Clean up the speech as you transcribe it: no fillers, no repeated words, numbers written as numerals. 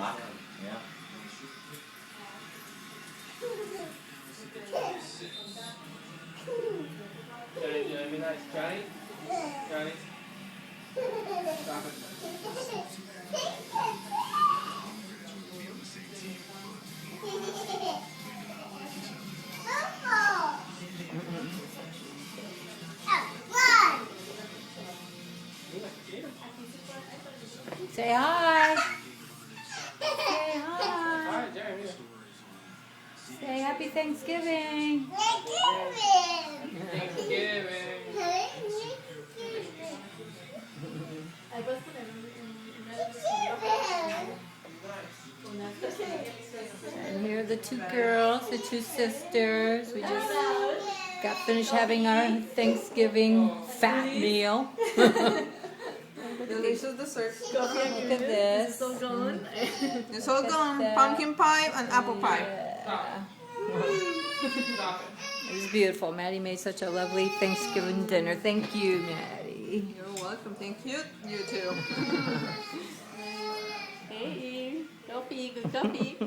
Rock. Yeah. Johnny, do you want to be nice? Johnny? Johnny? Stop it. Say hi. Say hi. Alright, Jeremy. Say happy Thanksgiving. Thanksgiving. And here are the two girls, the two sisters. We just got finished having our Thanksgiving fat meal. Delicious dessert. Look at this. It's all gone. Pumpkin pie and apple pie. Stop it. It was beautiful. Maddie made such a lovely Thanksgiving dinner. Thank you, Maddie. You're welcome. Thank you. You too. Hey, copy, good copy.